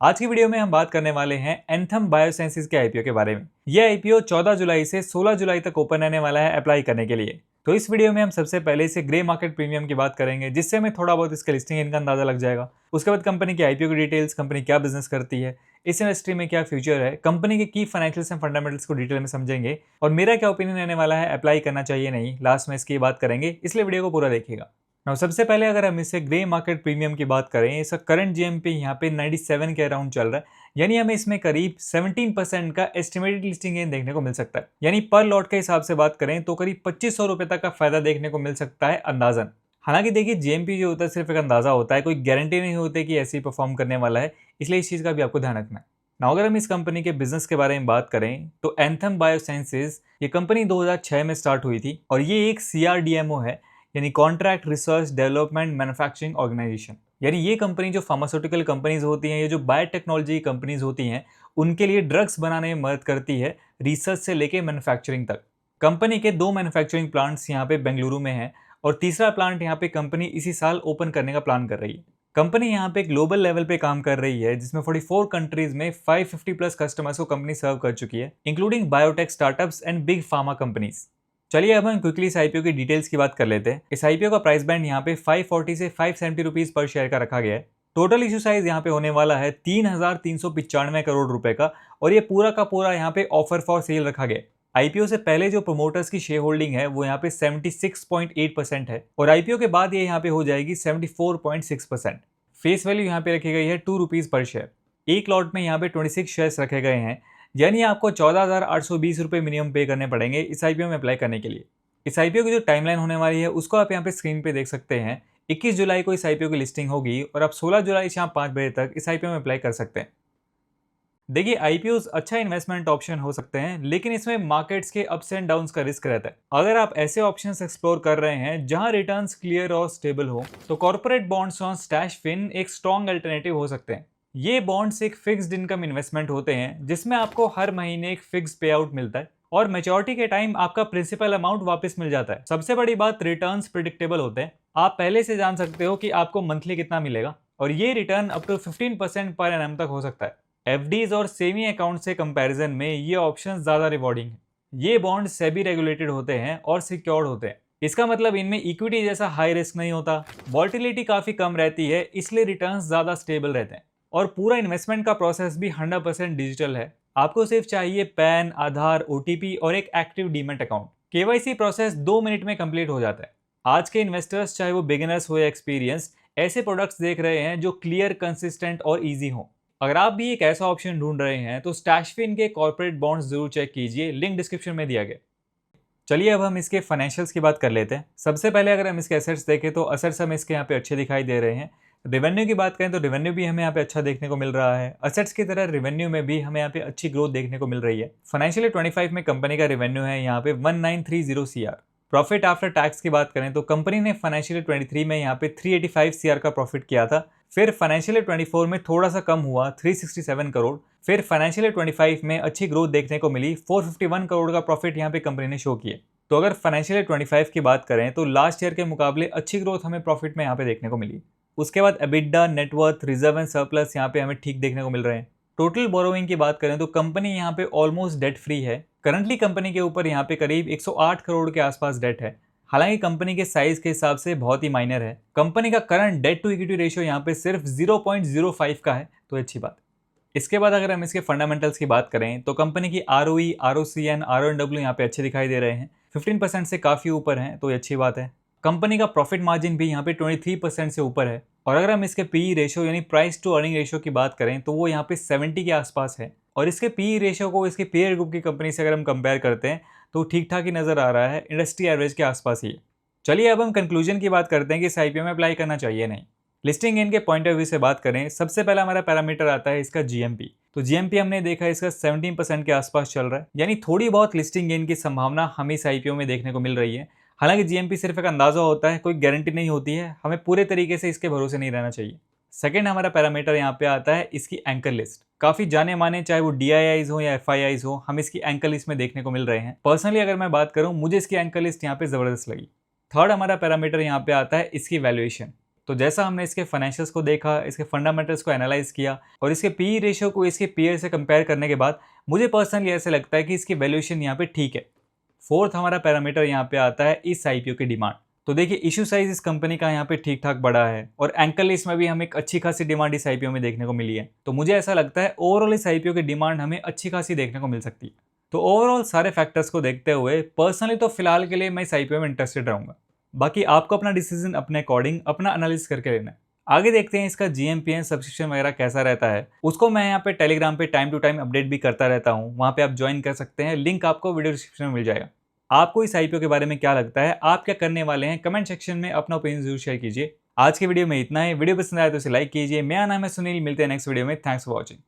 आज की वीडियो में हम बात करने वाले हैं एंथम बायोसाइंसेज के आईपीओ के बारे में। यह आईपीओ 14 जुलाई से 16 जुलाई तक ओपन रहने वाला है अप्लाई करने के लिए। तो इस वीडियो में हम सबसे पहले इसे ग्रे मार्केट प्रीमियम की बात करेंगे, जिससे हमें थोड़ा बहुत इसके लिस्टिंग इनका अंदाजा लग जाएगा। उसके बाद कंपनी की आईपीओ की डिटेल्स, कंपनी क्या बिजनेस करती है, इस इंडस्ट्री में क्या फ्यूचर है, कंपनी के की फाइनेंशियल्स एंड फंडामेंटल्स को डिटेल में समझेंगे और मेरा क्या ओपिनियन रहने वाला है, अप्लाई करना चाहिए नहीं, लास्ट में इसकी बात करेंगे, इसलिए वीडियो को पूरा देखिएगा। नाउ सबसे पहले अगर हम इसे ग्रे मार्केट प्रीमियम की बात करें, इसका करंट जीएमपी यहाँ पे 97 के अराउंड चल रहा है, यानी हमें इसमें करीब 17% का एस्टिमेटेड लिस्टिंग गेन देखने को मिल सकता है। यानी पर लॉट के हिसाब से बात करें तो करीब 2500 रुपए तक का फायदा देखने को मिल सकता है अंदाजन। हालांकि देखिए, जीएमपी जो होता है सिर्फ एक अंदाजा होता है, कोई गारंटी नहीं होती कि ऐसे ही परफॉर्म करने वाला है, इसलिए इस चीज का भी आपको ध्यान रखना है। ना अगर हम इस कंपनी के बिजनेस के बारे में बात करें तो एंथम बायोसाइंसेज ये कंपनी 2006 में स्टार्ट हुई थी और ये एक सीआरडीएमओ है, यानी contract research development manufacturing organisation. यानी ये कंपनी जो फार्मास्यूटिकल कंपनीज होती हैं, ये जो बायोटेक्नोलॉजी कंपनीज होती हैं, उनके लिए ड्रग्स बनाने में मदद करती है, रिसर्च से लेके मैन्युफैक्चरिंग तक। कंपनी के 2 मैन्युफैक्चरिंग प्लांट्स यहाँ पे बेंगलुरु में हैं और तीसरा प्लांट यहाँ पे कंपनी इसी साल ओपन करने का प्लान कर रही है। कंपनी यहाँ पे ग्लोबल लेवल पे काम कर रही है, जिसमें 44 कंट्रीज में 550 प्लस कस्टमर्स को कंपनी सर्व कर चुकी है, including biotech startups and big pharma companies. चलिए अब हम क्विकली इस आईपीओ की डिटेल्स की बात कर लेते हैं। इस आईपीओ का प्राइस बैंड यहाँ पे 540 से 570 रुपीज पर शेयर का रखा गया है। टोटल इशू साइज यहाँ पे होने वाला है 3,395 करोड़ रुपए का और ये पूरा का पूरा यहाँ पे ऑफर फॉर सेल रखा गया है। आईपीओ से पहले जो प्रोमोटर्स की शेयर होल्डिंग है वो यहाँ पे 76.8% है और आईपीओ के बाद ये यहाँ पे हो जाएगी 74.6%। फेस वैल्यू यहाँ पे रखी गई है 2 रुपीज पर शेयर। एक लॉट में यहाँ पे 26 शेयर्स रखे गए हैं, यानी आपको 14,820 रुपये मिनिमम पे करने पड़ेंगे इस आईपीओ में अप्लाई करने के लिए। इस आईपीओ की जो टाइमलाइन होने वाली है उसको आप यहाँ पे स्क्रीन पे देख सकते हैं। 21 जुलाई को इस आईपीओ की लिस्टिंग होगी और आप 16 जुलाई शाम 5 बजे तक इस आईपीओ में अप्लाई कर सकते हैं। देखिए, आईपीओ अच्छा इन्वेस्टमेंट ऑप्शन हो सकते हैं, लेकिन इसमें मार्केट्स के अप्स एंड डाउन्स का रिस्क रहता है। अगर आप ऐसे ऑप्शंस एक्सप्लोर कर रहे हैं जहां रिटर्न्स क्लियर और स्टेबल हो, तो corporate bonds on Stashfin एक स्ट्रॉन्ग अल्टरनेटिव हो सकते हैं। ये बॉन्ड्स एक फिक्स्ड इनकम इन्वेस्टमेंट होते हैं, जिसमें आपको हर महीने एक फिक्स्ड पे आउट मिलता है और मैच्योरिटी के टाइम आपका प्रिंसिपल अमाउंट वापस मिल जाता है। सबसे बड़ी बात, रिटर्न्स प्रिडिक्टेबल होते हैं। आप पहले से जान सकते हो कि आपको मंथली कितना मिलेगा और ये return up to 15% per annum तक हो सकता है। एफडीज और सेविंग अकाउंट से कंपैरिजन में ये ऑप्शन ज्यादा रिवॉर्डिंग है। ये बॉन्ड सेबी रेगुलेटेड होते हैं और सिक्योर्ड होते हैं। इसका मतलब इनमें इक्विटी जैसा हाई रिस्क नहीं होता, वॉलेटिलिटी काफी कम रहती है, इसलिए रिटर्न्स ज्यादा स्टेबल रहते हैं और पूरा इन्वेस्टमेंट का प्रोसेस भी 100% डिजिटल है। आपको सिर्फ चाहिए पैन, आधार, ओटीपी और एक active demat account. KYC process 2 minute में कंप्लीट हो जाता है। आज के इन्वेस्टर्स, चाहे वो बिगिनर्स हो या एक्सपीरियंस, ऐसे प्रोडक्ट्स देख रहे हैं जो क्लियर, कंसिस्टेंट और ईजी हो। अगर आप भी एक ऐसा ऑप्शन ढूंढ रहे हैं तो स्टैशफिन के कॉर्पोरेट बॉन्ड्स जरूर चेक कीजिए, लिंक डिस्क्रिप्शन में दिया गया। चलिए अब हम इसके फाइनेंशियल्स की बात कर लेते हैं। सबसे पहले अगर हम इसके एसेट्स देखें तो एसेट्स हमें इसके यहाँ पे अच्छे दिखाई दे रहे हैं। रेवेन्यू की बात करें तो रेवेन्यू भी हमें यहाँ पे अच्छा देखने को मिल रहा है। एसेट्स की तरह रेवेन्यू में भी हमें यहाँ पे अच्छी ग्रोथ देखने को मिल रही है। फाइनेंशियल 25 में कंपनी का रेवेन्यू है यहाँ पे 1930 CR। प्रॉफिट आफ्टर टैक्स की बात करें तो कंपनी ने फाइनेंशियल 23 में यहाँ पे 385 CR का प्रॉफिट किया था। फिर फाइनेंशियल 24 में थोड़ा सा कम हुआ, 367 करोड़। फिर फाइनेंशियल 25 में अच्छी ग्रोथ देखने को मिली, 451 करोड़ का प्रॉफिट यहाँ पे कंपनी ने शो किया। तो अगर फाइनेंशियल 25 की बात करें तो लास्ट ईयर के मुकाबले अच्छी ग्रोथ हमें प्रॉफिट में यहाँ पे देखने को मिली। उसके बाद EBITDA, net worth, reserve and surplus यहाँ पे हमें ठीक देखने को मिल रहे हैं। टोटल बोरोइंग की बात करें तो कंपनी यहाँ पे ऑलमोस्ट डेट फ्री है। करंटली कंपनी के ऊपर यहाँ पे करीब 108 करोड़ के आसपास डेट है। हालांकि कंपनी के साइज के हिसाब से बहुत ही माइनर है। कंपनी का current debt to equity ratio यहाँ पे सिर्फ 0.05 का है, तो अच्छी बात। इसके बाद अगर हम इसके फंडामेंटल्स की बात करें तो कंपनी की ROE, ROC एंड RONW यहाँ पे अच्छे दिखाई दे रहे हैं, 15% से काफ़ी ऊपर हैं, तो ये अच्छी बात है। कंपनी का प्रॉफिट मार्जिन भी यहाँ पे 23% से ऊपर है और अगर हम इसके PE रेशियो यानी प्राइस टू अर्निंग रेशियो की बात करें तो वो यहाँ पे 70 के आसपास है और इसके PE रेशियो को इसके पीयर ग्रुप की कंपनी से अगर हम कंपेयर करते हैं तो ठीक ठाक ही नजर आ रहा है, इंडस्ट्री एवरेज के आसपास ही है। चलिए अब हम कंक्लूजन की बात करते हैं कि इस आईपीओ में अप्लाई करना चाहिए नहीं। लिस्टिंग गेन के पॉइंट ऑफ व्यू से बात करें, सबसे पहला हमारा पैरामीटर आता है इसका जीएमपी। तो जीएमपी हमने देखा इसका 17% के आसपास चल रहा है, यानी थोड़ी बहुत लिस्टिंग गेन की संभावना हमें इस आईपीओ में देखने को मिल रही है। हालांकि जीएमपी सिर्फ एक अंदाजा होता है, कोई गारंटी नहीं होती है, हमें पूरे तरीके से इसके भरोसे नहीं रहना चाहिए। सेकंड हमारा पैरामीटर यहाँ पे आता है इसकी एंकर लिस्ट। काफी जाने माने, चाहे वो डीआईआईज हो या एफआईआईज हो, हम इसकी एंकर लिस्ट में देखने को मिल रहे हैं। पर्सनली अगर मैं बात करूं, मुझे इसकी एंकर लिस्ट यहाँ पे जबरदस्त लगी। थर्ड हमारा पैरामीटर यहाँ पे आता है इसकी वैल्यूएशन। तो जैसा हमने इसके फाइनेंशियल्स को देखा, इसके फंडामेंटल्स को एनालाइज किया और इसके पी रेशियो को इसके पीयर से कंपेयर करने के बाद मुझे पर्सनली ऐसे लगता है कि इसकी वैल्यूएशन यहाँ पे ठीक है। फोर्थ हमारा पैरामीटर यहाँ पे आता है इस आईपीओ की डिमांड। तो देखिए इशू साइज इस कंपनी का यहाँ पे ठीक ठाक बड़ा है और एंकल लिस्ट में भी हमें एक अच्छी खासी डिमांड इस आईपीओ में देखने को मिली है। तो मुझे ऐसा लगता है ओवरऑल इस आईपीओ की डिमांड हमें अच्छी खासी देखने को मिल सकती है। तो ओवरऑल सारे फैक्टर्स को देखते हुए पर्सनली तो फिलहाल के लिए मैं इस आईपीओ में इंटरेस्टेड रहूंगा। बाकी आपको अपना डिसीजन अपने अकॉर्डिंग अपना एनालिसिस करके लेना है। आगे देखते हैं इसका जीएमपीएन सब्सक्रिप्शन वगैरह कैसा रहता है। उसको मैं यहाँ पे टेलीग्राम पे टाइम टू टाइम अपडेट भी करता रहता हूँ, वहाँ पे आप ज्वाइन कर सकते हैं, लिंक आपको वीडियो डिस्क्रिप्शन में मिल जाएगा। आपको इस आईपीओ के बारे में क्या लगता है, आप क्या करने वाले हैं, कमेंट सेक्शन में अपना ओपिनियन जरूर शेयर कीजिए। आज के वीडियो में इतना है। वीडियो पसंद आया तो इसे लाइक कीजिए। मेरा नाम है सुनील, मिलते हैं नेक्स्ट वीडियो में। Thanks for watching.